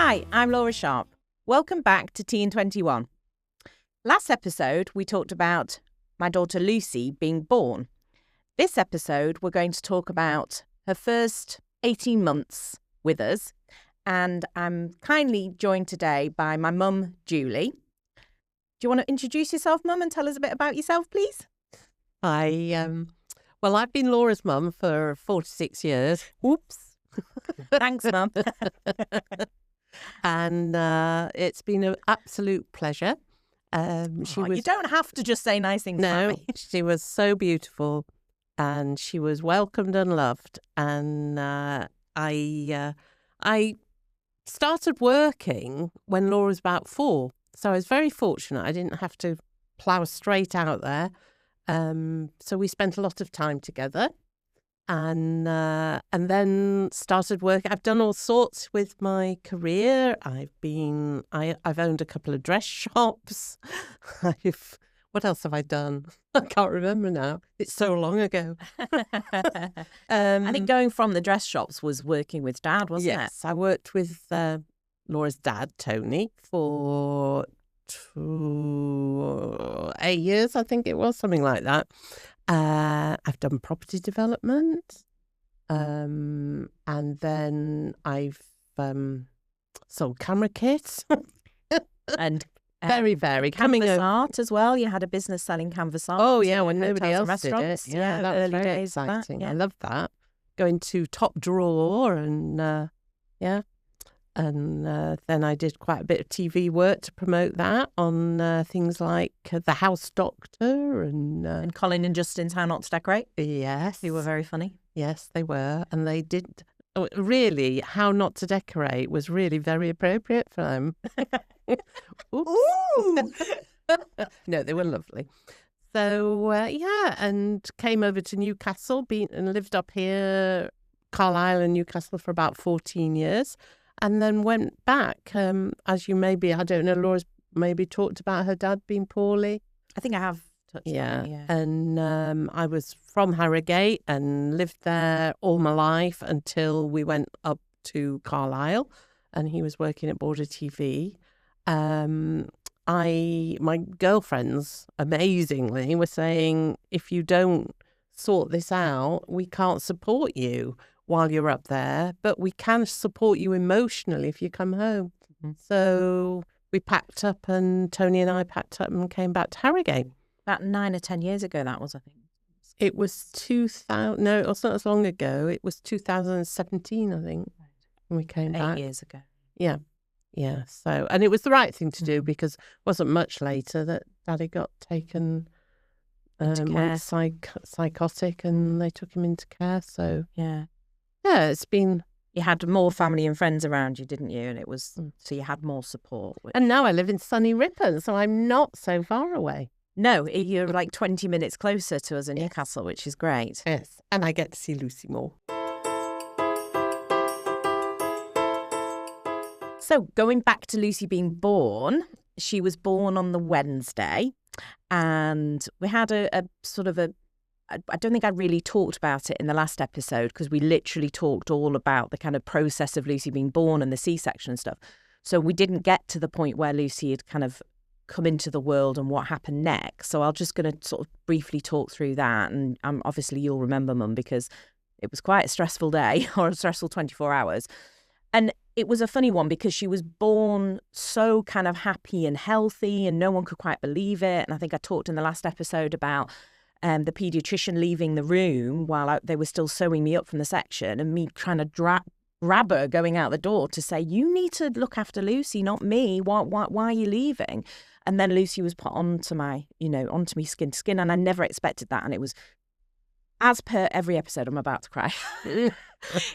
Hi, I'm Laura Sharpe. Welcome back to Tea in 21. Last episode, we talked about my daughter Lucy being born. This episode, we're going to talk about her first 18 months with us. And I'm kindly joined today by my mum, Julie. Do you want to introduce yourself, Mum, and tell us a bit about yourself, please? Well, I've been Laura's mum for 46 years. Oops. Thanks, Mum. And it's been an absolute pleasure. You don't have to just say nice things about me. She was so beautiful and she was welcomed and loved. And I started working when Laura was about 4. So I was very fortunate. I didn't have to plough straight out there. So we spent a lot of time together and then started work. I've done all sorts with my career. I've owned a couple of dress shops. What else have I done? I can't remember now. It's so long ago. I think going from the dress shops was working with Dad, wasn't it? Yes, I worked with Laura's dad, Tony, for 8 years, I think it was, something like that. I've done property development, and then I've sold camera kits. And very varied. Canvas art as well. You had a business selling canvas art. Oh yeah, when nobody else did it. Restaurants. Yeah, that was early very days of that, exciting. yeah. I loved that. Going to Top Drawer and And then I did quite a bit of TV work to promote that on things like The House Doctor And Colin and Justin's How Not to Decorate. Yes. They were very funny. Yes, they were. And they did. Really, How Not to Decorate was really very appropriate for them. Ooh! No, they were lovely. So, and came over to Newcastle and lived up here, Carlisle and Newcastle, for about 14 years. And then went back, as you maybe, I don't know, Laura's maybe talked about her dad being poorly. I think I have touched on it, yeah. And I was from Harrogate and lived there all my life until we went up to Carlisle and he was working at Border TV. My girlfriends, amazingly, were saying, if you don't sort this out, we can't support you while you're up there, but we can support you emotionally if you come home. Mm-hmm. So we packed up, and Tony and I packed up and came back to Harrogate. About 9 or 10 years ago, that was, I think. It was 2000. No, it's not as long ago. It was 2017, I think, when we came back. 8 years ago. Yeah. Yeah. So, and it was the right thing to do because it wasn't much later that Daddy got taken went psychotic, and they took him into care. So yeah, it's been. You had more family and friends around you, didn't you? And it was so you had more support. And now I live in sunny Ripon, so I'm not so far away. No, you're like 20 minutes closer to us in Newcastle, which is great. Yes, and I get to see Lucy more. So going back to Lucy being born, she was born on the Wednesday, and we had a sort of a, I don't think I really talked about it in the last episode because we literally talked all about the kind of process of Lucy being born and the C-section and stuff. So we didn't get to the point where Lucy had kind of come into the world and what happened next. So I'm just going to sort of briefly talk through that. And obviously you'll remember, Mum, because it was quite a stressful day or a stressful 24 hours. And it was a funny one because she was born so kind of happy and healthy and no one could quite believe it. And I think I talked in the last episode about the paediatrician leaving the room while they were still sewing me up from the section and me trying to grab her going out the door to say, you need to look after Lucy, not me. Why are you leaving? And then Lucy was put onto me skin to skin. And I never expected that. And it was, as per every episode, I'm about to cry.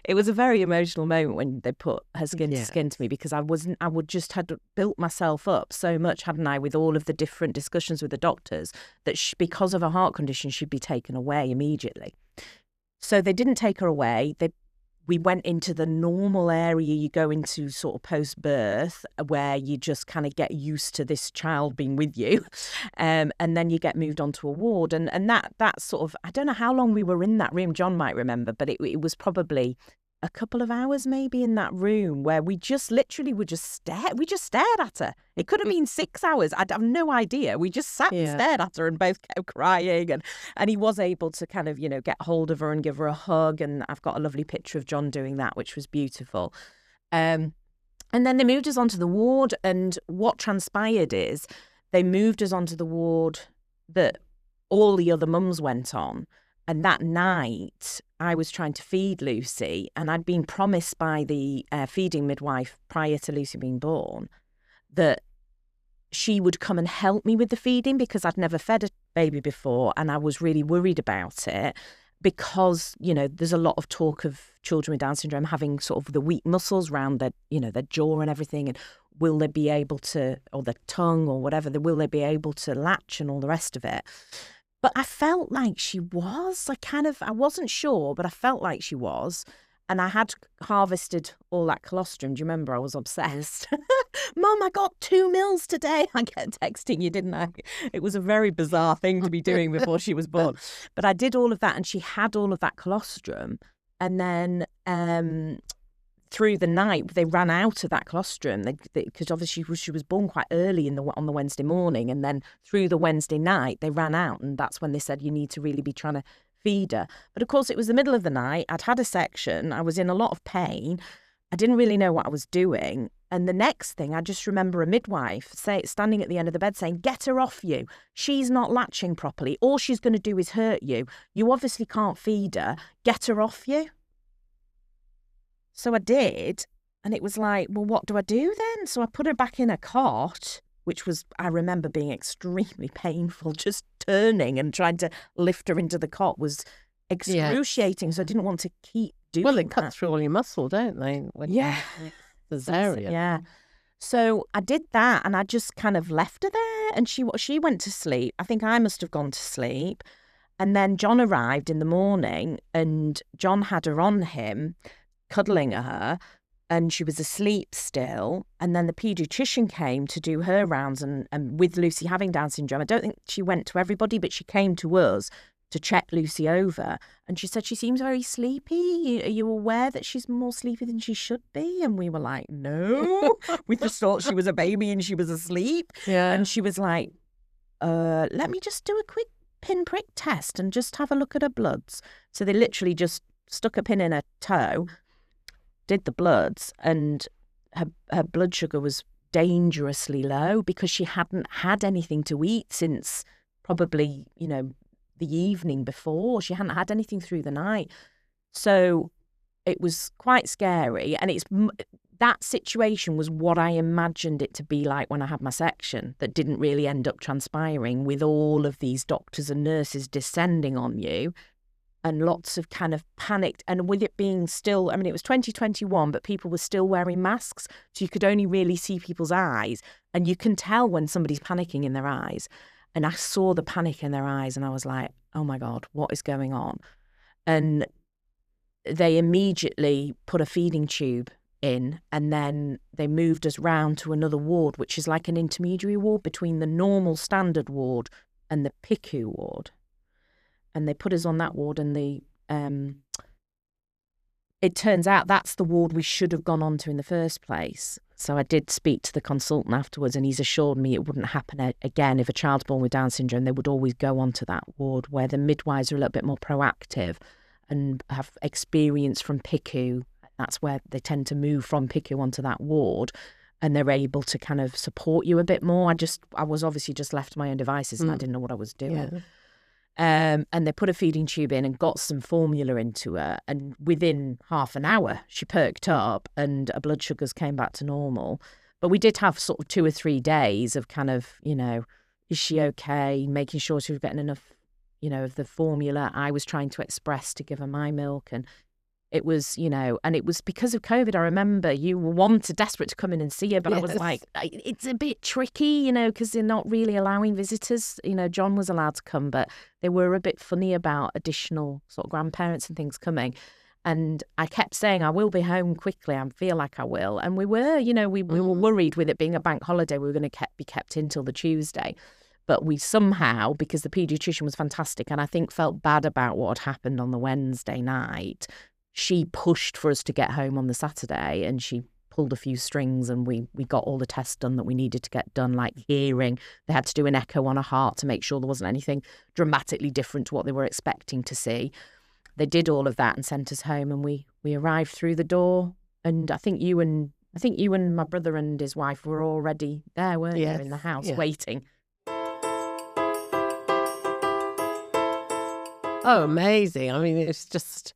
It was a very emotional moment when they put her skin to skin to me because I would just had built myself up so much, hadn't I, with all of the different discussions with the doctors that because of her heart condition, she'd be taken away immediately. So they didn't take her away. We went into the normal area you go into sort of post-birth where you just kind of get used to this child being with you. And then you get moved on to a ward. And that sort of, I don't know how long we were in that room. John might remember, but it was probably a couple of hours maybe in that room where we just literally would just stare. We just stared at her. It could have been 6 hours. I have no idea. We just sat and stared at her and both kept crying. And he was able to kind of, get hold of her and give her a hug. And I've got a lovely picture of John doing that, which was beautiful. And then they moved us onto the ward. And what transpired is they moved us onto the ward that all the other mums went on. And that night, I was trying to feed Lucy, and I'd been promised by the feeding midwife prior to Lucy being born that she would come and help me with the feeding because I'd never fed a baby before, and I was really worried about it because, there's a lot of talk of children with Down syndrome having sort of the weak muscles around their, their jaw and everything, and will they be able to, or their tongue or whatever, will they be able to latch and all the rest of it. But I felt like she was. I wasn't sure, but I felt like she was. And I had harvested all that colostrum. Do you remember? I was obsessed. Mum, I got 2 mils today. I kept texting you, didn't I? It was a very bizarre thing to be doing before she was born. But I did all of that, and she had all of that colostrum. And then through the night, they ran out of that colostrum because obviously she was born quite early on the Wednesday morning, and then through the Wednesday night they ran out, and that's when they said you need to really be trying to feed her. But of course it was the middle of the night. I'd had a section. I was in a lot of pain. I didn't really know what I was doing. And the next thing, I just remember a midwife standing at the end of the bed saying, "Get her off you. She's not latching properly. All she's going to do is hurt you. You obviously can't feed her. Get her off you." So I did, and it was like, well, what do I do then? So I put her back in a cot, which was, I remember being extremely painful. Just turning and trying to lift her into the cot was excruciating. So I didn't want to keep doing that. Well, it cuts through all your muscle, don't they? Cesarean. Yeah. So I did that, and I just kind of left her there, and she went to sleep. I think I must have gone to sleep. And then John arrived in the morning, and John had her on him, cuddling her, and she was asleep still. And then the paediatrician came to do her rounds, and with Lucy having Down syndrome, I don't think she went to everybody, but she came to us to check Lucy over. And she said, "She seems very sleepy. Are you aware that she's more sleepy than she should be?" And we were like, "No." We just thought she was a baby and she was asleep. Yeah. And she was like, "Let me just do a quick pinprick test and just have a look at her bloods." So they literally just stuck a pin in her toe, did the bloods, and her blood sugar was dangerously low because she hadn't had anything to eat since probably, the evening before. She hadn't had anything through the night. So it was quite scary. And that situation was what I imagined it to be like when I had my section, that didn't really end up transpiring, with all of these doctors and nurses descending on you. And lots of kind of panicked, and with it being still, it was 2021, but people were still wearing masks, so you could only really see people's eyes, and you can tell when somebody's panicking in their eyes. And I saw the panic in their eyes, and I was like, oh my God, what is going on? And they immediately put a feeding tube in, and then they moved us round to another ward, which is like an intermediary ward between the normal standard ward and the PICU ward. And they put us on that ward, and it turns out that's the ward we should have gone on to in the first place. So I did speak to the consultant afterwards, and he's assured me it wouldn't happen again. If a child's born with Down syndrome, they would always go on to that ward where the midwives are a little bit more proactive and have experience from PICU. That's where they tend to move from PICU onto that ward, and they're able to kind of support you a bit more. I was obviously just left to my own devices, and I didn't know what I was doing. Yeah. And they put a feeding tube in and got some formula into her. And within half an hour, she perked up and her blood sugars came back to normal. But we did have sort of 2 or 3 days of kind of, is she okay? Making sure she was getting enough, of the formula I was trying to express to give her my milk. And it was, and it was because of COVID. I remember you were desperate to come in and see her, but yes. I was like, it's a bit tricky, because they're not really allowing visitors. John was allowed to come, but they were a bit funny about additional sort of grandparents and things coming. And I kept saying, I will be home quickly. I feel like I will. And we were, we were worried with it being a bank holiday, we were going to be kept in till the Tuesday. But we somehow, because the paediatrician was fantastic and I think felt bad about what had happened on the Wednesday night, she pushed for us to get home on the Saturday, and she pulled a few strings, and we got all the tests done that we needed to get done, like hearing. They had to do an echo on her heart to make sure there wasn't anything dramatically different to what they were expecting to see. They did all of that and sent us home, and we arrived through the door, and I think you and my brother and his wife were already there, weren't you, in the house waiting. Oh, amazing. I mean, it's just,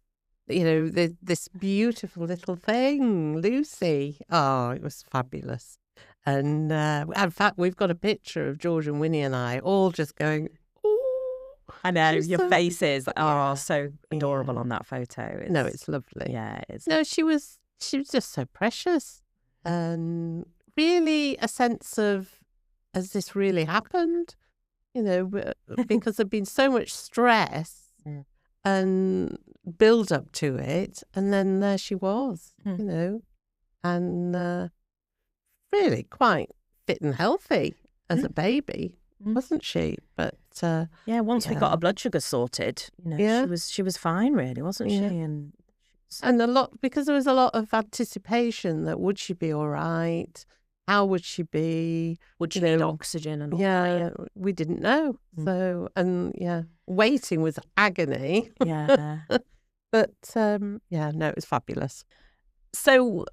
this beautiful little thing, Lucy. Oh, it was fabulous. And in fact, we've got a picture of George and Winnie and I all just going, I know, your faces are so adorable on that photo. No, it's lovely. Yeah, it is. No, she was just so precious. And really a sense of, has this really happened? Because there'd been so much stress and build up to it. And then there she was, and really quite fit and healthy as a baby. Wasn't she? But once we got her blood sugar sorted, she was fine, really, wasn't she? And a lot, because there was a lot of anticipation that would she be all right? How would she be? Would she need oxygen and all that? We didn't know. So, and waiting was agony. Yeah. But no, it was fabulous. So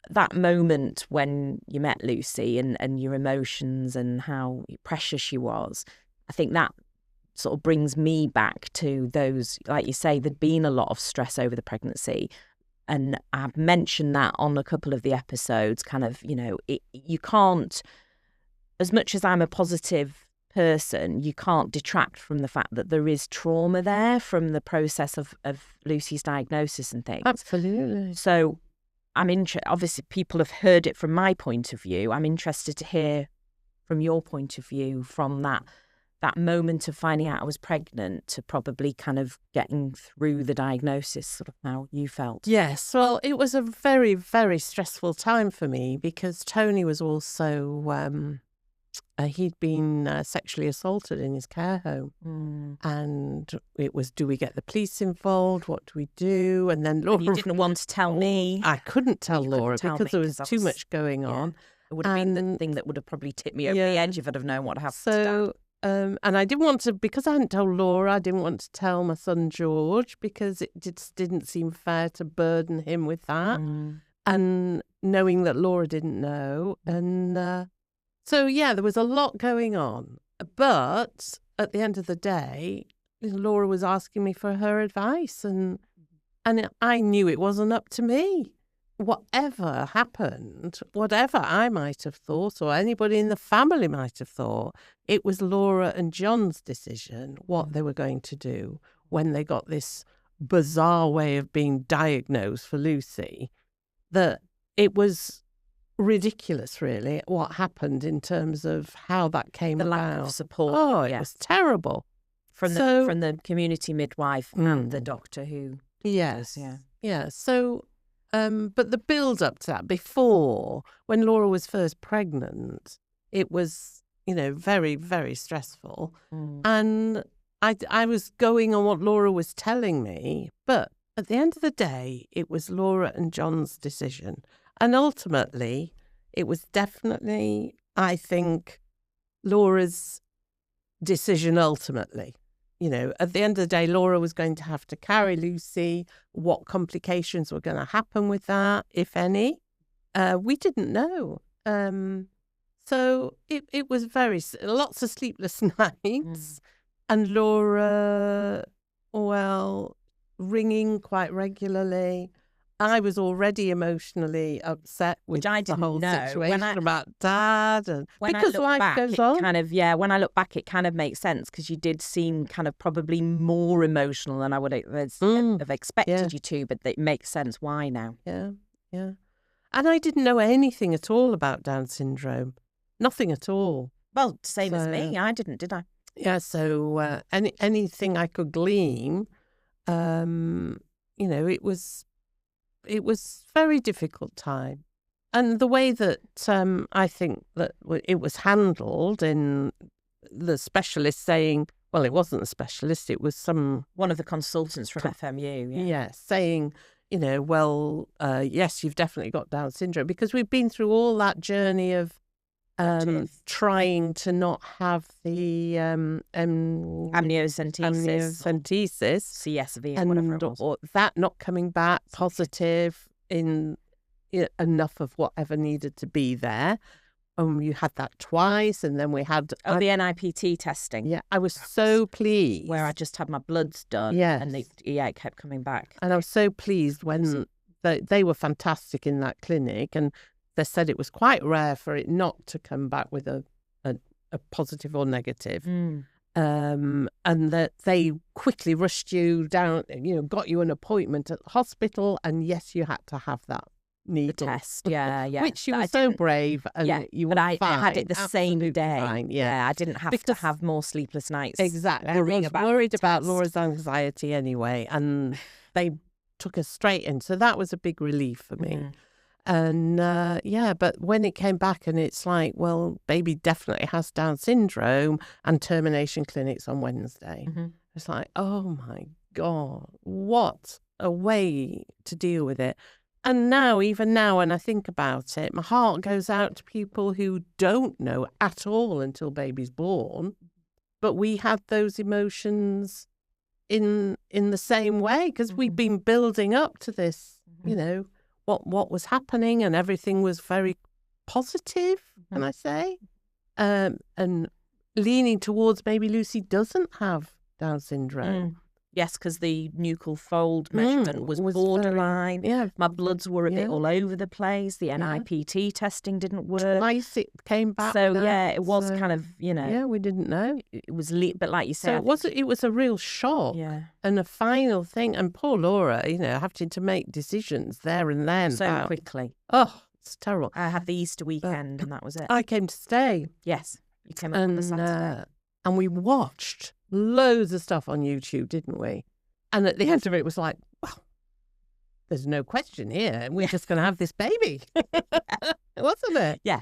that moment when you met Lucy and your emotions and how precious she was, I think that sort of brings me back to those, like you say, there'd been a lot of stress over the pregnancy. And I've mentioned that on a couple of the episodes, kind of, you can't, as much as I'm a positive person, you can't detract from the fact that there is trauma there from the process of Lucy's diagnosis and things. Absolutely. So I'm obviously people have heard it from my point of view. I'm interested to hear from your point of view, from that moment of finding out I was pregnant to probably kind of getting through the diagnosis, sort of how you felt. Yes, well, it was a very, very stressful time for me because Tony was also, he'd been sexually assaulted in his care home. And it was, do we get the police involved? What do we do? And then Laura... You didn't want to tell me. I couldn't tell Laura because there was too much going on. It would have been the thing that would have probably tipped me over the edge if I'd have known what happened to Dad. And I didn't want to, because I hadn't told Laura, I didn't want to tell my son George because it just didn't seem fair to burden him with that. And knowing that Laura didn't know. And there was a lot going on. But at the end of the day, Laura was asking me for her advice. And I knew it wasn't up to me. Whatever happened, whatever I might have thought or anybody in the family might have thought, it was Laura and John's decision what they were going to do when they got this bizarre way of being diagnosed for Lucy, that it was ridiculous, really, what happened in terms of how that came about. The lack of support. Oh, it was terrible. From the community midwife and the doctor who... Yes. Yeah. So... but the build up to that, before, when Laura was first pregnant, it was, very, very stressful. And I was going on what Laura was telling me. But at the end of the day, it was Laura and John's decision. And ultimately, it was definitely, I think, Laura's decision ultimately. At the end of the day, Laura was going to have to carry Lucy. What complications were going to happen with that, if any? We didn't know. So it was lots of sleepless nights. And Laura, ringing quite regularly. I was already emotionally upset with the whole situation about Dad, and because life goes on. When I look back, it kind of makes sense because you did seem kind of probably more emotional than I would have expected you to. But it makes sense why now. Yeah. And I didn't know anything at all about Down syndrome, nothing at all. Well, same as me. I didn't, did I? Yeah. So anything I could glean, it was a very difficult time. And the way that I think that it was handled in the specialist saying, well, it wasn't a specialist, it was one of the consultants from FMU. Yeah, saying, yes, you've definitely got Down syndrome, because we've been through all that journey of trying to not have the amniocentesis, CSV, and whatever it was. or that not coming back positive in enough of whatever needed to be there. You had that twice, and then we had the NIPT testing. Yeah, I was so pleased. Where I just had my bloods done. Yes. And it kept coming back. And I was so pleased when they were fantastic in that clinic, and they said it was quite rare for it not to come back with a positive or negative. And that they quickly rushed you down, got you an appointment at the hospital, and yes, you had to have that needle. The test, yeah. Which you were so brave, and you were I fine. had it the same day. Fine, I didn't have to have more sleepless nights. Exactly. I was worried about Laura's anxiety anyway, and they took us straight in. So that was a big relief for me. And but when it came back and it's like, well, baby definitely has Down syndrome and termination clinics on Wednesday. It's like, oh my God, what a way to deal with it. And even now, when I think about it, my heart goes out to people who don't know at all until baby's born. But we had those emotions in the same way, because we've been building up to this, what was happening, and everything was very positive, can I say? And leaning towards maybe Lucy doesn't have Down syndrome. Yes, because the nuchal fold measurement was borderline. My bloods were a bit all over the place. The NIPT testing didn't work. Twice it came back. So, it was kind of, Yeah, we didn't know. It was, but like you said. So it was a real shock. Yeah. And a final thing. And poor Laura, having to make decisions there and then. So quickly. Oh, it's terrible. I had the Easter weekend and that was it. I came to stay. Yes. You came up on the Saturday. And we watched loads of stuff on YouTube, didn't we? And at the end of it was like, well, there's no question here. We're just going to have this baby. Wasn't it? Yeah.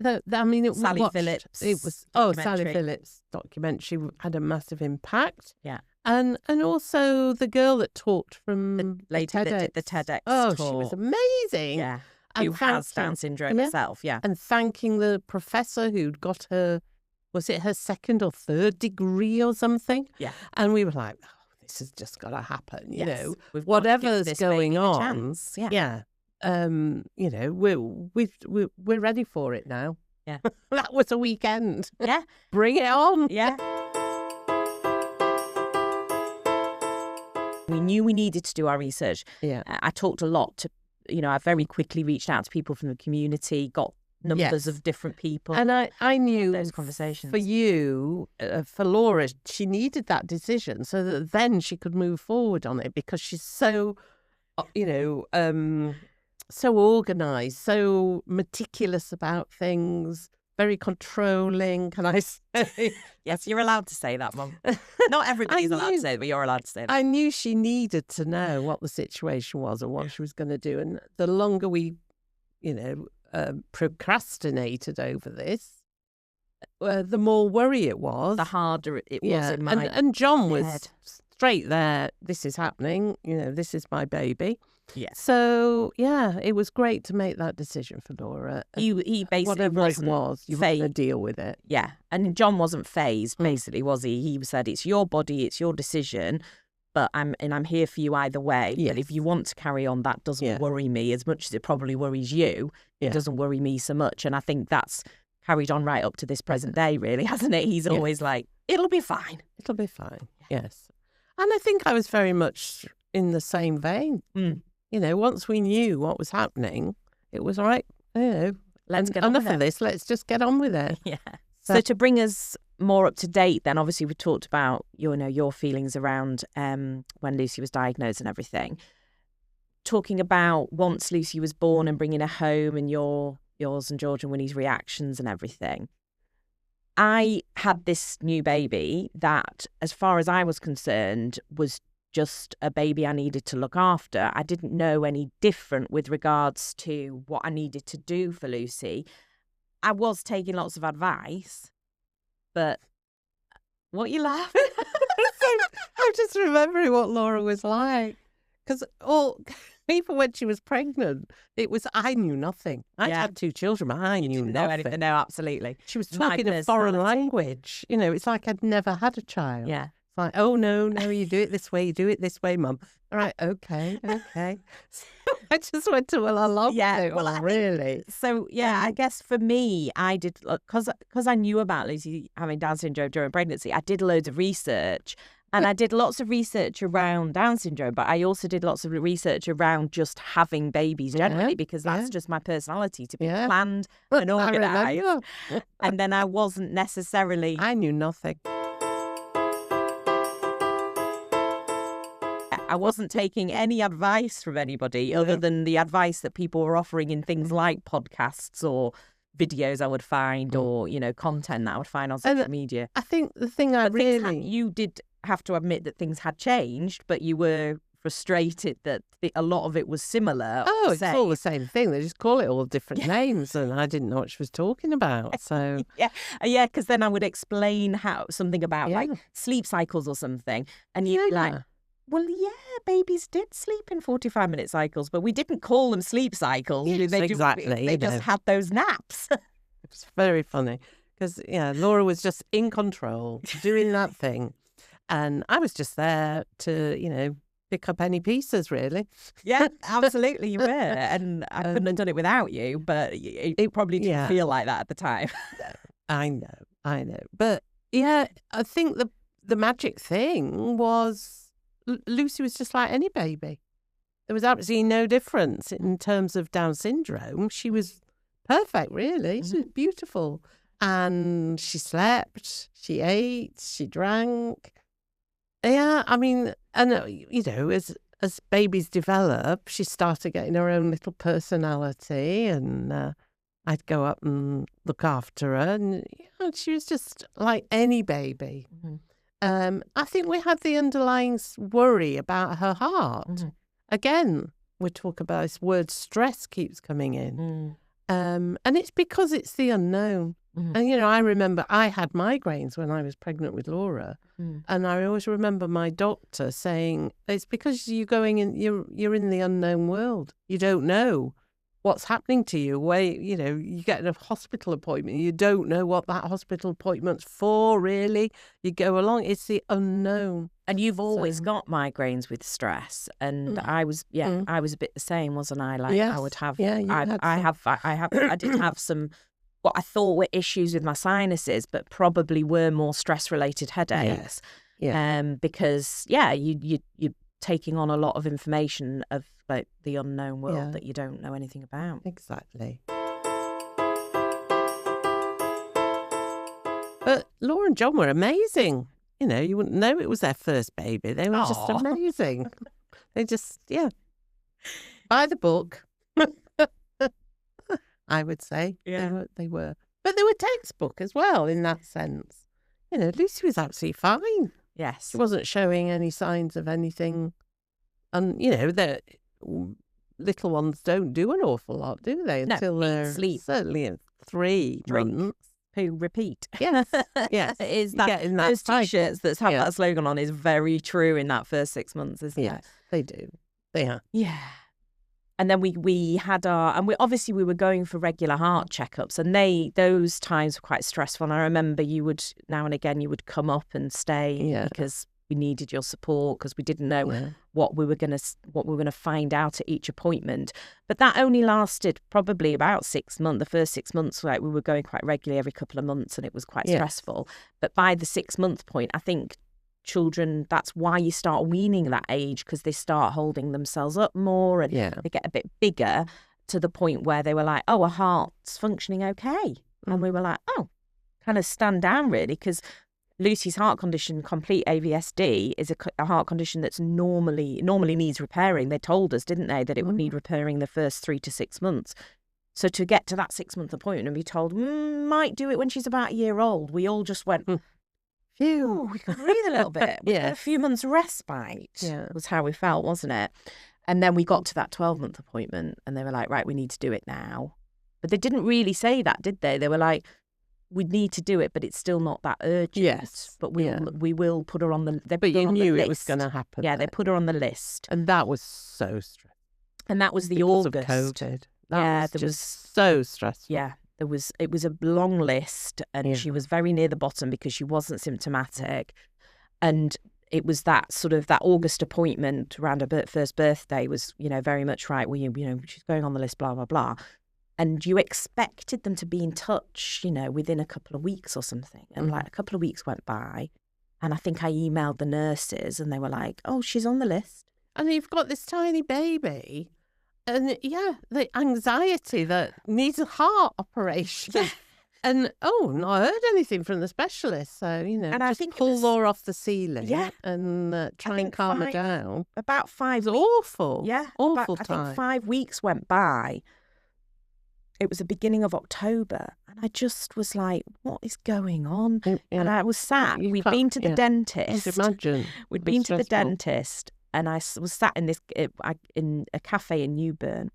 I mean, it Sally Phillips. It was Sally Phillips documentary had a massive impact. Yeah. And also the girl that talked from the lady that did the TEDx talk. She was amazing. Yeah. Who has Down syndrome herself. Yeah. And thanking the professor who'd got her, was it her second or third degree or something? Yeah. And we were like, oh, this has just got to happen, We've whatever's going on. Yeah. We're ready for it now. Yeah. That was a weekend. Yeah. Bring it on. Yeah. We knew we needed to do our research. Yeah. I talked a lot to, I very quickly reached out to people from the community, got numbers of different people. And I knew those conversations. For you, for Laura, she needed that decision so that then she could move forward on it, because she's so, so organised, so meticulous about things, very controlling, can I say? Yes, you're allowed to say that, Mum. Not everybody's allowed to say it, but you're allowed to say that. I knew she needed to know what the situation was and what she was going to do. And the longer we, procrastinated over this, the more worry it was. The harder it was in my and John was head. Straight there. This is happening. This is my baby. Yeah. So it was great to make that decision for Laura. He basically whatever it was, you were going to deal with it. Yeah, and John wasn't phased. Basically, was he? He said, "It's your body, it's your decision." But I'm here for you either way. Yes. But if you want to carry on, that doesn't worry me as much as it probably worries you. It doesn't worry me so much. And I think that's carried on right up to this present day, really, hasn't it? He's always like, it'll be fine. It'll be fine. Yes. And I think I was very much in the same vein. Once we knew what was happening, it was all right, let's get on with it. Enough of this. Let's just get on with it. Yeah. So to bring us more up to date, then obviously we talked about your feelings around when Lucy was diagnosed and everything. Talking about once Lucy was born and bringing her home and yours and George and Winnie's reactions and everything. I had this new baby that, as far as I was concerned, was just a baby I needed to look after. I didn't know any different with regards to what I needed to do for Lucy. I was taking lots of advice, but what you laughing at? I'm just remembering what Laura was like. Because even when she was pregnant, I knew nothing. I Yeah. had 2 children, but I knew No, nothing. no, absolutely. She was My talking a foreign personality. language. You know, it's like I'd never had a child. Yeah. It's like, oh, no, you do it this way, Mum. All right, okay. So I just went to, well, I love it. Well, really. So, yeah, I guess for me, I did, because I knew about Lucy having Down syndrome during pregnancy, I did loads of research. And I did lots of research around Down syndrome, but I also did lots of research around just having babies generally, because that's just my personality, to be planned and organised. And then I wasn't necessarily... I knew nothing. I wasn't taking any advice from anybody other than the advice that people were offering in things like podcasts or videos I would find, or, you know, content that I would find on social media. I think the thing you did have to admit that things had changed, but you were frustrated that a lot of it was similar. Oh, it's all the same thing. They just call it all different names, and I didn't know what she was talking about. So yeah, because then I would explain something about like sleep cycles or something, and you'd be like, well, yeah, babies did sleep in 45-minute cycles, but we didn't call them sleep cycles. Yes, they just had those naps. It was very funny because, Laura was just in control, doing that thing. And I was just there to, pick up any pieces, really. Yeah, absolutely, you were. And I couldn't have done it without you, but it probably didn't feel like that at the time. I know. But, I think the magic thing was... Lucy was just like any baby. There was absolutely no difference in terms of Down syndrome. She was perfect, really. She was beautiful. And she slept, she ate, she drank. Yeah, I mean, and, as babies develop, she started getting her own little personality, and I'd go up and look after her. And she was just like any baby. Mm-hmm. I think we had the underlying worry about her heart. Mm-hmm. Again, we talk about this word stress keeps coming in. And it's because it's the unknown. Mm-hmm. And, I remember I had migraines when I was pregnant with Laura. And I always remember my doctor saying, it's because you're in the unknown world. You don't know what's happening to you. Where, you get a hospital appointment, you don't know what that hospital appointment's for, really. You go along, it's the unknown. And you've always got migraines with stress, and I was a bit the same, wasn't I? Like, I would have, I did have some what I thought were issues with my sinuses, but probably were more stress-related headaches. Because you're taking on a lot of information of like the unknown world that you don't know anything about. Exactly. But Laura and John were amazing. You wouldn't know it was their first baby. They were just amazing. They just, by the book, I would say. Yeah. They were. But they were textbook as well in that sense. Lucy was absolutely fine. Yes. She wasn't showing any signs of anything. And, the little ones don't do an awful lot, do they? Until they're sleep. Certainly in 3 months. Who repeat. Yes. Is that those T-shirts that have that slogan on is very true in that first 6 months, isn't it? Yes, they do. They are. Yeah. And then we had we were going for regular heart checkups, and those times were quite stressful. And I remember now and again you would come up and stay because we needed your support, because we didn't know what we were going to find out at each appointment. But that only lasted probably about 6 months. The first 6 months, like, we were going quite regularly every couple of months, and it was quite stressful. But by the 6-month point, I think children, that's why you start weaning that age, because they start holding themselves up more, and they get a bit bigger, to the point where they were like, oh, our heart's functioning okay. And we were like, oh, kind of stand down, really, because Lucy's heart condition, complete AVSD, is a heart condition that's normally needs repairing. They told us, didn't they, that it would need repairing the first 3 to 6 months. So to get to that 6-month appointment and be told, might do it when she's about a year old, we all just went, phew, we can breathe a little bit. We had a few months respite, was how we felt, wasn't it? And then we got to that 12-month appointment, and they were like, right, we need to do it now. But they didn't really say that, did they? They were like, we need to do it, but it's still not that urgent. Yes. But we will put her on the... But you knew it was going to happen. Yeah, they put her on the list. And that was so stressful. And that was the because August. of COVID. That was so stressful. Yeah, it was a long list, and she was very near the bottom because she wasn't symptomatic. And it was that sort of that August appointment around her first birthday was, very much right. Well, she's going on the list, blah, blah, blah. And you expected them to be in touch, within a couple of weeks or something. And like a couple of weeks went by, and I think I emailed the nurses and they were like, oh, she's on the list. And you've got this tiny baby. And the anxiety that needs a heart operation. Yeah. And not heard anything from the specialist. So, and just I think pull Laura off the ceiling and try and calm her down. About 5 weeks. Awful. Yeah. Awful time. I think 5 weeks went by. It was the beginning of October. And I just was like, what is going on? Yeah. And I was sat. We'd been to the dentist. Just imagine. We'd been to the dentist. And I was sat in in a cafe in Newburn.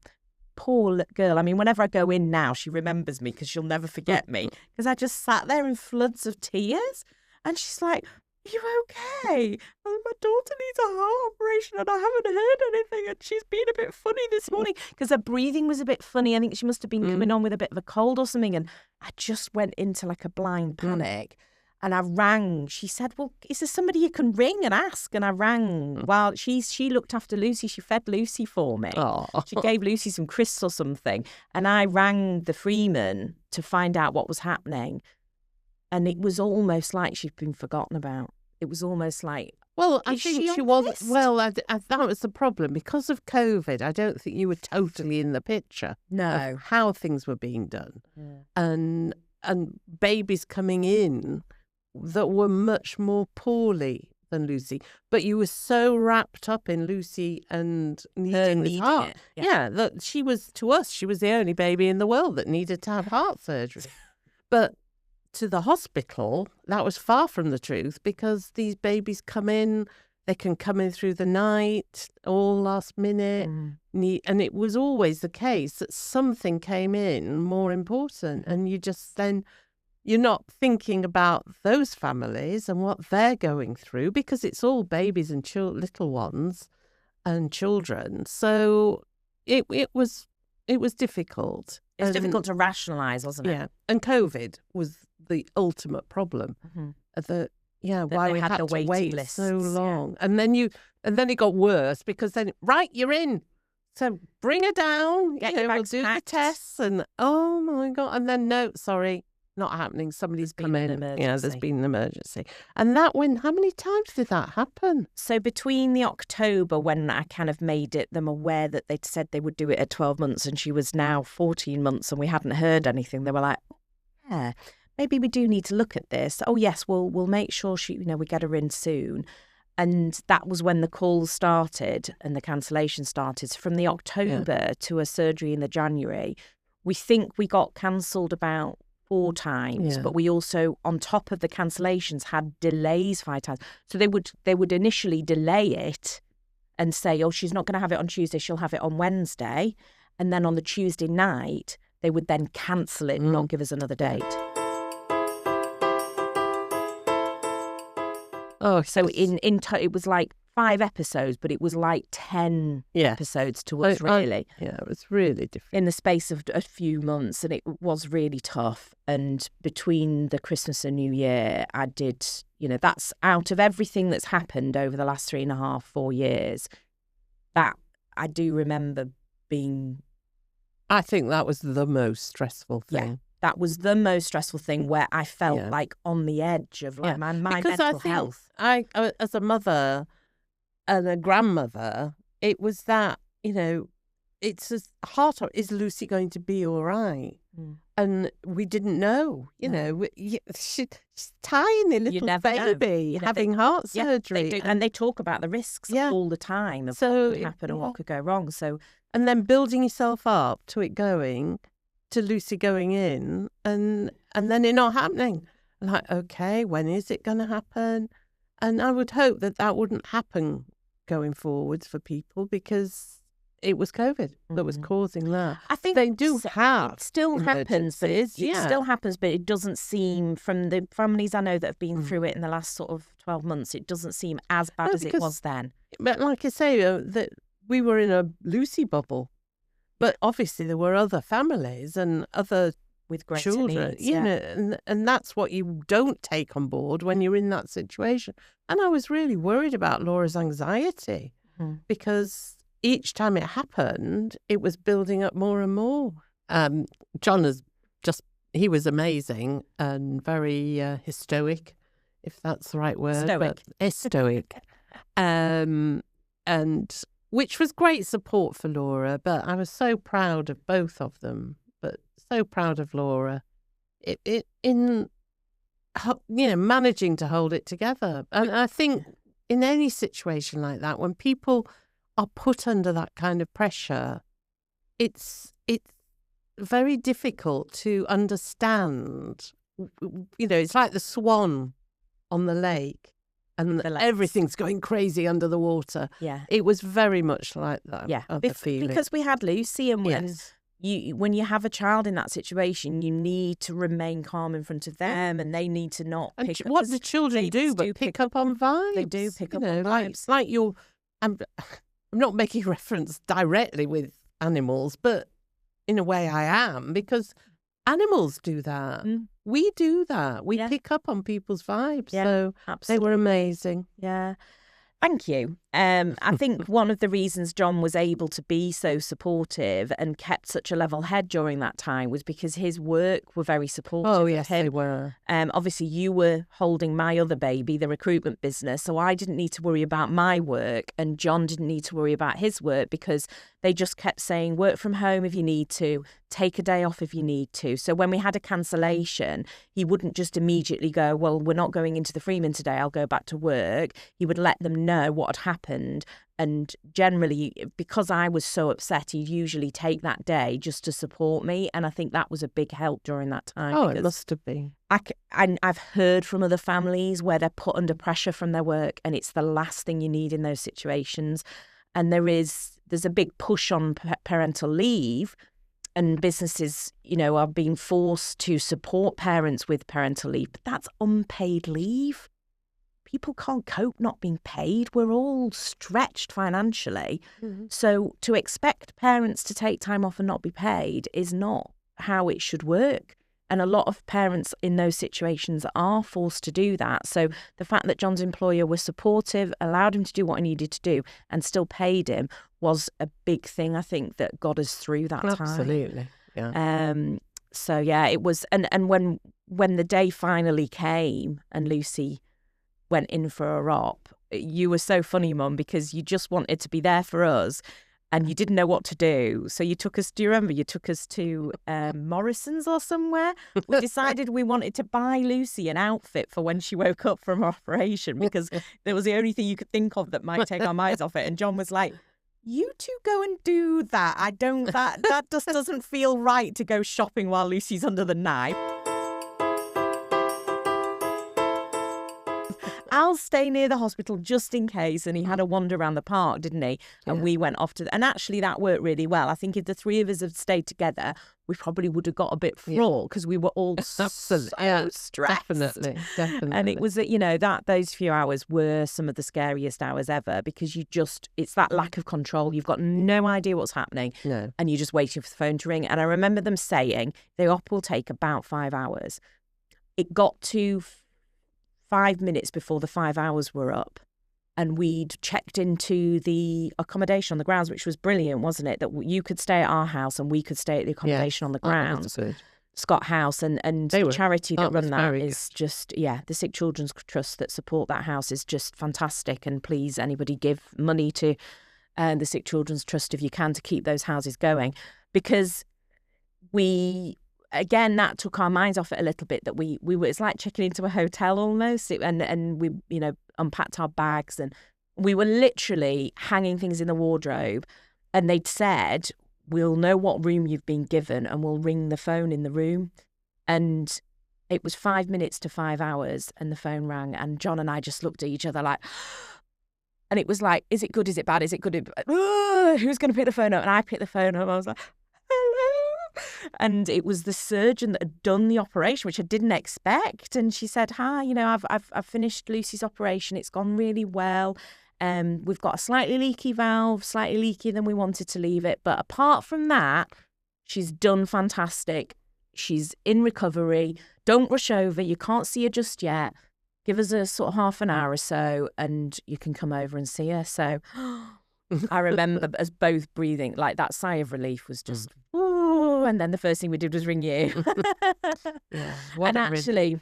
Poor girl. I mean, whenever I go in now, she remembers me because she'll never forget me. Because I just sat there in floods of tears. And she's like, are you okay? And my daughter needs a heart operation and I haven't heard anything. And she's been a bit funny this morning because her breathing was a bit funny. I think she must have been coming on with a bit of a cold or something. And I just went into like a blind panic. And I rang. She said, well, is there somebody you can ring and ask? And I rang. Well, she looked after Lucy. She fed Lucy for me. Aww. She gave Lucy some crisps or something. And I rang the Freeman to find out what was happening. And it was almost like she'd been forgotten about. It was almost like, well, I think she wasn't. Well, that was the problem. Because of COVID, I don't think you were totally in the picture. No. Of how things were being done. Yeah. And babies coming in that were much more poorly than Lucy, but you were so wrapped up in Lucy and needing this heart. That she was, to us, she was the only baby in the world that needed to have heart surgery. But to the hospital, that was far from the truth because these babies come in, they can come in through the night, all last minute, and it was always the case that something came in more important, and you just then... You're not thinking about those families and what they're going through because it's all babies and little ones and children. So it was difficult. It's difficult to rationalise, wasn't it? Yeah. And COVID was the ultimate problem. Why we had to wait so long. Yeah. And then it got worse because then you're in. So bring her down. We'll do the tests and oh my God. And then no, sorry. Not happening. Somebody's come in. There's been an emergency. And how many times did that happen? So between the October when I kind of made them aware that they'd said they would do it at 12 months and she was now 14 months and we hadn't heard anything, they were like, yeah, maybe we do need to look at this. Oh yes, we'll make sure we get her in soon. And that was when the calls started and the cancellation started. So from the October to a surgery in the January, we think we got cancelled about 4 times, but we also, on top of the cancellations, had delays 5 times. So they would initially delay it and say, oh, she's not going to have it on Tuesday, she'll have it on Wednesday. And then on the Tuesday night, they would then cancel it and not give us another date. Oh, so it was like 5 episodes, but it was like 10 episodes to us, really. It was really different. In the space of a few months, and it was really tough. And between the Christmas and New Year, I did, that's out of everything that's happened over the last 3.5, 4 years, that I do remember being... I think that was the most stressful thing. Yeah. That was the most stressful thing where I felt like on the edge of like my mental health. I, as a mother and a grandmother, it was that, it's a heart. Is Lucy going to be all right? And we didn't know, she's tiny little baby having heart surgery. And they talk about the risks all the time of what could happen and what could go wrong. So, and then building yourself up to it going, to Lucy going in, and then it not happening. Like, okay, when is it going to happen? And I would hope that wouldn't happen going forwards for people because it was COVID that was causing that. I think they do have. It still happens. It still happens, but it doesn't seem, from the families I know that have been through it in the last sort of 12 months, it doesn't seem as bad as it was then. But like I say, we were in a Lucy bubble. But obviously there were other families and other with greater children, needs, you know, and that's what you don't take on board when you're in that situation. And I was really worried about Laura's anxiety because each time it happened, it was building up more and more. John he was amazing and very stoic, if that's the right word. Stoic. Stoic. And which was great support for Laura, but I was so proud of both of them. But so proud of Laura in managing to hold it together. And I think in any situation like that, when people are put under that kind of pressure, it's very difficult to understand. It's like the swan on the lake. And everything's going crazy under the water. Yeah, it was very much like that. Yeah, feeling. Because we had Lucy, and yes. when you have a child in that situation, you need to remain calm in front of them, and they need to not pick up. What do children do but pick up on vibes? They do pick up on vibes. Like you're. I'm not making reference directly with animals, but in a way I am, because animals do that. We do that. We pick up on people's vibes. Yeah, so absolutely. They were amazing. Yeah. Thank you. I think one of the reasons John was able to be so supportive and kept such a level head during that time was because his work were very supportive. Oh, yes, they were. Obviously, you were holding my other baby, the recruitment business, so I didn't need to worry about my work, and John didn't need to worry about his work because they just kept saying, work from home if you need to, take a day off if you need to. So when we had a cancellation, he wouldn't just immediately go, well, we're not going into the Freeman today, I'll go back to work. He would let them know what had happened. And generally, because I was so upset, he'd usually take that day just to support me. And I think that was a big help during that time. Oh, it must have been. I've heard from other families where they're put under pressure from their work, and it's the last thing you need in those situations. And there's a big push on parental leave, and businesses, are being forced to support parents with parental leave, but that's unpaid leave. People can't cope not being paid. We're all stretched financially. So to expect parents to take time off and not be paid is not how it should work. And a lot of parents in those situations are forced to do that. So the fact that John's employer was supportive, allowed him to do what he needed to do, and still paid him was a big thing, I think, that got us through that time. Absolutely, yeah. So, yeah, it was... And when the day finally came and Lucy went in for a ROP, you were so funny, Mum, because you just wanted to be there for us and you didn't know what to do. So you took us, do you remember? You took us to Morrison's or somewhere. We decided we wanted to buy Lucy an outfit for when she woke up from her operation because it was the only thing you could think of that might take our minds off it. And John was like, you two go and do that. That just doesn't feel right to go shopping while Lucy's under the knife. I'll stay near the hospital just in case. And he had a wander around the park, didn't he? And we went off to... And actually, that worked really well. I think if the three of us had stayed together, we probably would have got a bit fraught because we were all so stressed. Definitely. And it was, those few hours were some of the scariest hours ever because it's that lack of control. You've got no idea what's happening. No. And you're just waiting for the phone to ring. And I remember them saying the op will take about 5 hours. It got to 5 minutes before the 5 hours were up, and we'd checked into the accommodation on the grounds, which was brilliant, wasn't it? That you could stay at our house and we could stay at the accommodation on the grounds. Scott House and the charity that run that is just, the Sick Children's Trust that support that house is just fantastic. And please, anybody give money to the Sick Children's Trust if you can to keep those houses going, because again, that took our minds off it a little bit, that we were, it's like checking into a hotel almost. And we, unpacked our bags and we were literally hanging things in the wardrobe, and they'd said, we'll know what room you've been given and we'll ring the phone in the room. And it was 5 minutes to 5 hours and the phone rang, and John and I just looked at each other like, and it was like, is it good? Is it bad? Is it good? Who's going to pick the phone up? And I picked the phone up. I was like, and it was the surgeon that had done the operation, which I didn't expect. And she said, hi, I've finished Lucy's operation. It's gone really well. We've got a slightly leaky valve, slightly leakier than we wanted to leave it. But apart from that, she's done fantastic. She's in recovery. Don't rush over. You can't see her just yet. Give us a sort of half an hour or so and you can come over and see her. So I remember us both breathing, like that sigh of relief was just, ooh, and then the first thing we did was ring you. And actually,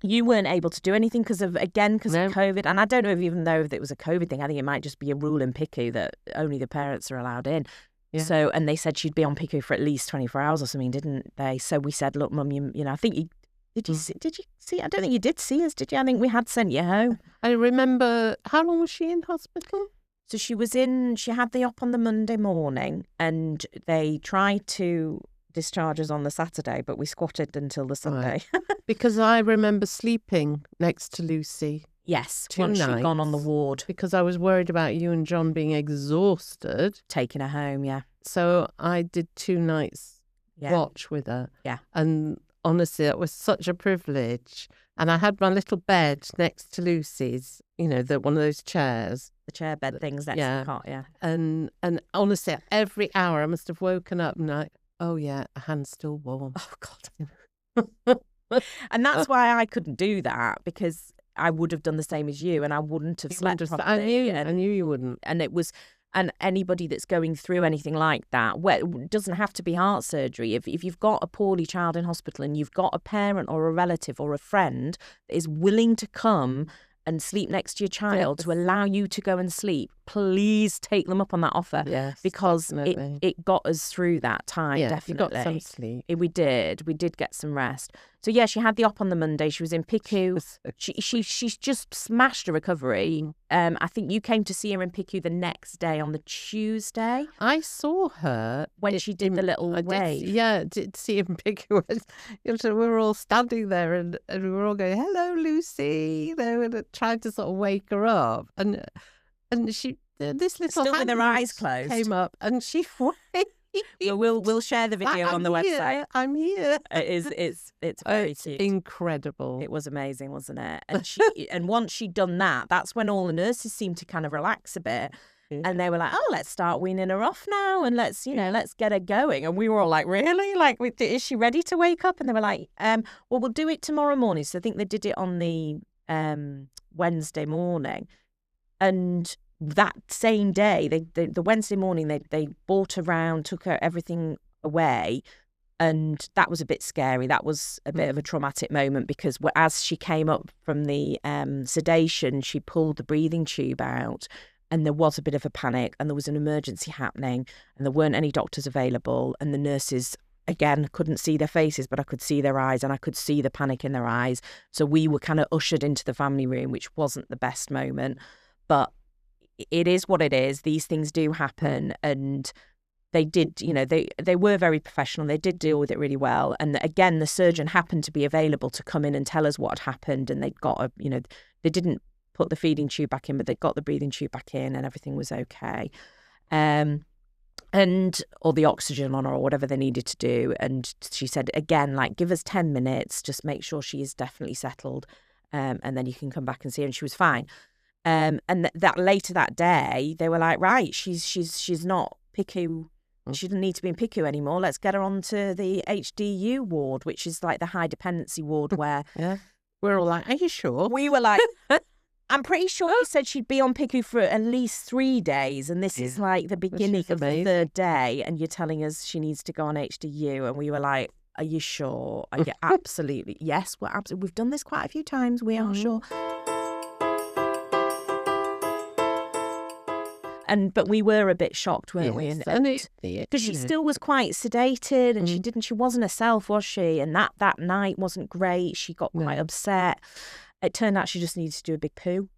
you weren't able to do anything because of COVID. And I don't know even know if it was a COVID thing. I think it might just be a rule in PICU that only the parents are allowed in. Yeah. So, and they said she'd be on PICU for at least 24 hours or something, didn't they? So we said, look, Mum, you know, I think you, did you see? I don't think you did see us, did you? I think we had sent you home. I remember, how long was she in hospital? So she had the op on the Monday morning and they tried to discharge us on the Saturday, but we squatted until the Sunday. Right. Because I remember sleeping next to Lucy. Yes, once she'd gone on the ward. Because I was worried about you and John being exhausted. Taking her home, yeah. So I did 2 nights watch with her. Yeah. And honestly, that was such a privilege. And I had my little bed next to Lucy's, you know, one of those chairs. The chair bed things next to the cot, yeah. And honestly, every hour I must have woken up and like, oh yeah, a hand's still warm. Oh God. And that's why I couldn't do that, because I would have done the same as you and I wouldn't have slept properly. I knew you wouldn't. And anybody that's going through anything like that, it doesn't have to be heart surgery. If you've got a poorly child in hospital and you've got a parent or a relative or a friend that is willing to come and sleep next to your child to allow you to go and sleep, please take them up on that offer. Yes, because it got us through that time, definitely. You got some sleep. We did get some rest. So yeah, she had the op on the Monday. She was in PICU. She's just smashed a recovery. I think you came to see her in PICU the next day on the Tuesday. I saw her when she did the little wave. Did see her in PICU. We were all standing there and we were all going, "Hello, Lucy," you know, and trying to sort of wake her up. And she, this little still with her eyes closed, came up and she waved. We'll share the video on the website. I'm here. It's very cute. Incredible. It was amazing, wasn't it? And and once she'd done that, that's when all the nurses seemed to kind of relax a bit. Yeah. And they were like, "Oh, let's start weaning her off now, and let's get her going." And we were all like, "Really? Like, is she ready to wake up?" And they were like, "Well, we'll do it tomorrow morning." So I think they did it on the Wednesday morning, and that same day, the Wednesday morning, they brought her around, took her everything away, and that was a bit scary. That was a bit of a traumatic moment because as she came up from the sedation, she pulled the breathing tube out, and there was a bit of a panic, and there was an emergency happening, and there weren't any doctors available, and the nurses, again, couldn't see their faces, but I could see their eyes, and I could see the panic in their eyes. So we were kind of ushered into the family room, which wasn't the best moment, but it is what it is. These things do happen, and they did, you know, they were very professional. They did deal with it really well. And again, the surgeon happened to be available to come in and tell us what had happened. And they got they didn't put the feeding tube back in, but they got the breathing tube back in, and everything was okay. Or the oxygen on her or whatever they needed to do. And she said, again, like, give us 10 minutes, just make sure she is definitely settled. And then you can come back and see her. And she was fine. And that later that day, they were like, right, she's not PICU. She doesn't need to be in PICU anymore. Let's get her onto the HDU ward, which is like the high dependency ward where we're all like, are you sure? We were like, I'm pretty sure you said she'd be on PICU for at least 3 days. And this is like the beginning of the third day. And you're telling us she needs to go on HDU. And we were like, are you sure? Are you absolutely? Yes, we're absolutely. We've done this quite a few times. We are sure. But we were a bit shocked, weren't we? Because she still was quite sedated, and she wasn't herself, was she? And that night wasn't great. She got quite upset. It turned out she just needed to do a big poo,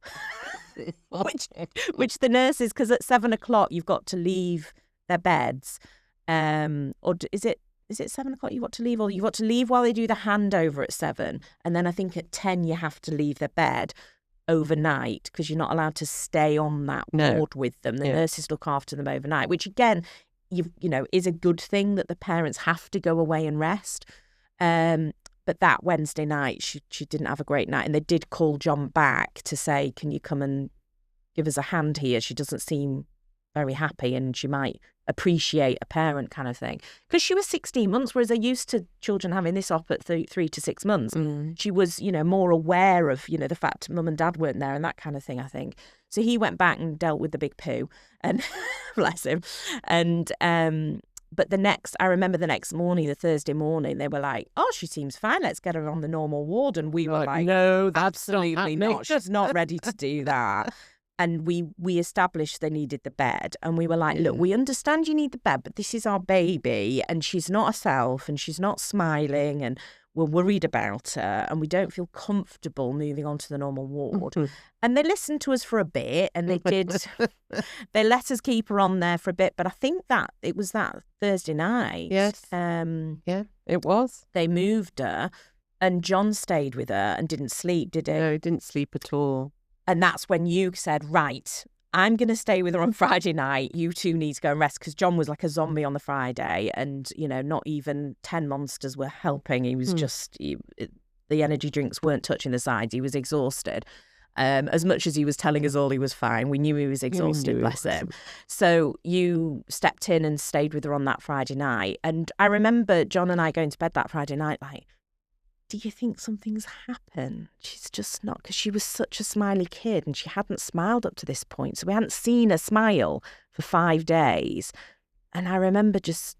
which the nurses, because at 7 o'clock you've got to leave their beds, or is it 7 o'clock you've got to leave, or you've got to leave while they do the handover at 7, and then I think at 10 you have to leave their bed overnight because you're not allowed to stay on that ward with them. The nurses look after them overnight, which again, is a good thing that the parents have to go away and rest. But that Wednesday night, she didn't have a great night, and they did call John back to say, "Can you come and give us a hand here. She doesn't seem very happy and she might appreciate a parent kind of thing. Because she was 16 months, whereas they're used to children having this op at 3 to 6 months. She was, you know, more aware of, you know, the fact mum and dad weren't there and that kind of thing, I think. So he went back and dealt with the big poo, and bless him. And but I remember the next morning, the Thursday morning, they were like, "Oh, she seems fine. Let's get her on the normal ward." And we were like, "No, that's absolutely not. She's not ready to do that." And we established they needed the bed. And we were like, "Look, we understand you need the bed, but this is our baby and she's not herself and she's not smiling and we're worried about her and we don't feel comfortable moving on to the normal ward." And they listened to us for a bit and they let us keep her on there for a bit. But I think that it was that Thursday night. Yes. Yeah, it was. They moved her and John stayed with her and didn't sleep, did he? No, he didn't sleep at all. And that's when you said, "Right, I'm going to stay with her on Friday night. You two need to go and rest," because John was like a zombie on the Friday and, you know, not even 10 monsters were helping. He was just, the energy drinks weren't touching the sides. He was exhausted. As much as he was telling us all he was fine, we knew he was exhausted, bless him. So you stepped in and stayed with her on that Friday night. And I remember John and I going to bed that Friday night like, "Do you think something's happened? She's just not," because she was such a smiley kid and she hadn't smiled up to this point. So we hadn't seen her smile for 5 days. And I remember just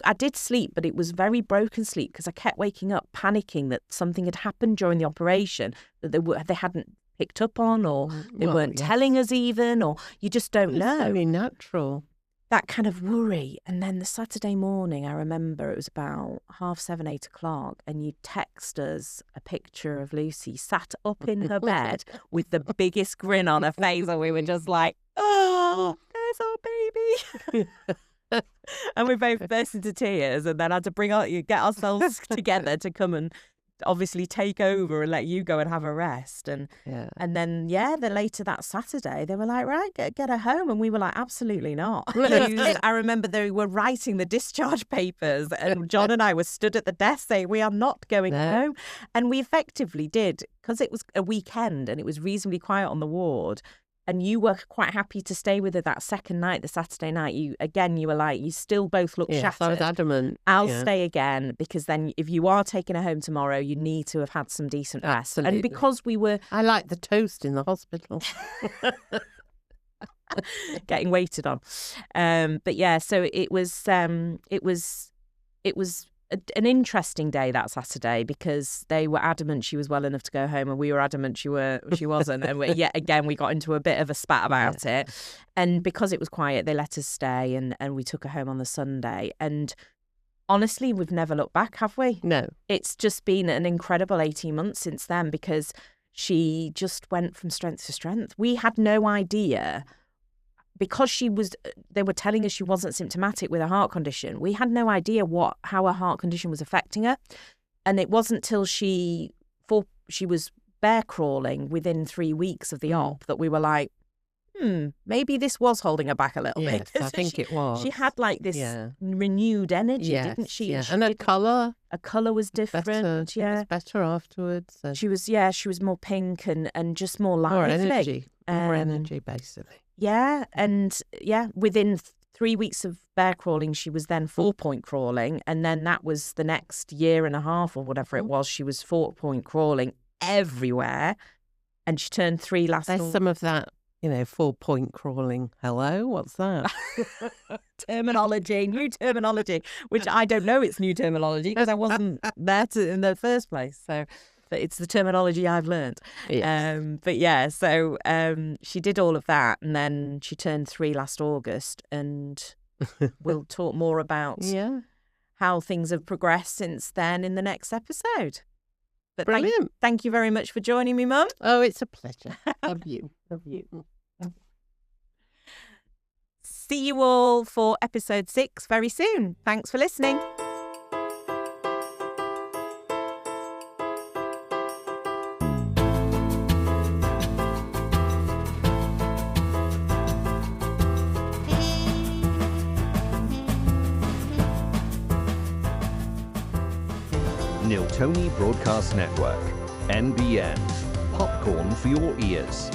I did sleep, but it was very broken sleep because I kept waking up panicking that something had happened during the operation that they hadn't picked up on, or they weren't telling us even, or you just don't know. It's very natural. That kind of worry. And then the Saturday morning, I remember it was about 7:30, 8 o'clock, and you text us a picture of Lucy sat up in her bed with the biggest grin on her face, and we were just like, "Oh, there's our baby." And we both burst into tears, and then had to get ourselves together to come and obviously take over and let you go and have a rest. And then later that Saturday they were like, "Right, get her home," and we were like, "Absolutely not." I remember they were writing the discharge papers and John and I were stood at the desk saying, "We are not going home." And we effectively did, because it was a weekend and it was reasonably quiet on the ward. And you were quite happy to stay with her that second night, the Saturday night. You were like, you still both look shattered. I was adamant. I'll stay again, because then if you are taking her home tomorrow, you need to have had some decent rest. Absolutely. And because we were... I like the toast in the hospital. Getting waited on. But yeah, so it was an interesting day that Saturday, because they were adamant she was well enough to go home and we were adamant she wasn't. And yet again, we got into a bit of a spat about it. And because it was quiet, they let us stay and we took her home on the Sunday. And honestly, we've never looked back, have we? No. It's just been an incredible 18 months since then, because she just went from strength to strength. We had no idea, because they were telling us she wasn't symptomatic with a heart condition. We had no idea how her heart condition was affecting her. And it wasn't till she was bear crawling within 3 weeks of the op that we were like, maybe this was holding her back a little bit. I think it was. She had like this renewed energy, didn't she? Yeah. And her colour. Her colour was different. It was better afterwards. And she was more pink and just more lively. More energy, basically. Yeah, and within 3 weeks of bear crawling, she was then 4-point crawling, and then that was the next year and a half or whatever it was. She was 4-point crawling everywhere, and she turned 3 last. There's some of that, 4-point crawling. Hello, what's that? New terminology, which I don't know. It's new terminology because I wasn't there in the first place. So. But it's the terminology I've learned. Yes. So she did all of that, and then she turned 3 last August, and we'll talk more about how things have progressed since then in the next episode. But brilliant. Thank you very much for joining me, Mum. Oh, it's a pleasure. Love you. See you all for episode 6 very soon. Thanks for listening. Niltoni Broadcast Network, NBN, popcorn for your ears.